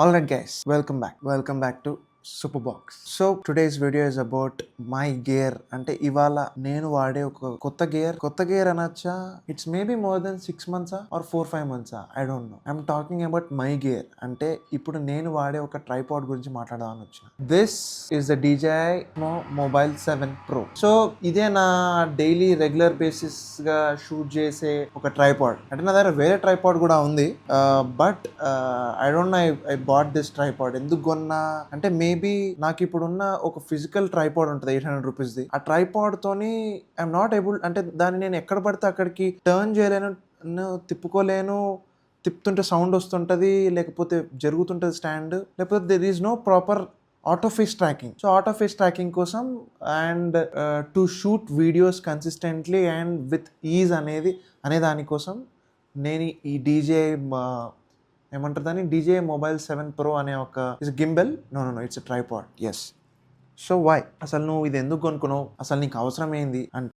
Alright guys, welcome back to Superbox. So today's video is about my gear. అంటే ఇవాళ నేను వాడే ఒక కొత్త గేర్ అనొచ్చా? It's maybe more than 6 months or 4-5 months. I don't know. I'm talking about my gear. అంటే ఇప్పుడు నేను వాడే ఒక ట్రైపాడ్ గురించి మాట్లాడదామని వచ్చిన. This is the DJI mobile 7 Pro. So ఇదే నా డైలీ రెగ్యులర్ బేసిస్ గా షూట్ చేసే ఒక ట్రైపాడ్. అంటే నా దగ్గర వేరే ట్రైపాడ్ కూడా ఉంది, but I don't no I bought this tripod. ఎందుకు కొన్నా అంటే మేబీ నాకు ఇప్పుడున్న ఒక ఫిజికల్ ట్రైపాడ్ ఉంటుంది 800 రూపీస్ది. ఆ ట్రైపాడ్ తోని ఐఎమ్ నాట్ ఏబుల్, అంటే దాన్ని నేను ఎక్కడ పడితే అక్కడికి టర్న్ చేయలేను, తిప్పుకోలేను. తిప్పుతుంటే సౌండ్ వస్తుంటుంది, లేకపోతే జరుగుతుంటుంది స్టాండ్, లేకపోతే there is no proper auto face tracking. So auto face tracking కోసం and to shoot videos consistently and with ease అనే దానికోసం నేను ఈ ఏమంటారు దాన్ని, DJI మొబైల్ 7 Pro అనే ఒక it's gimbal. No it's tripod. Yes. So why అసలు నువ్వు ఇది ఎందుకు కొనుక్కున్నావు, అసలు నీకు అవసరం ఏంది అంటే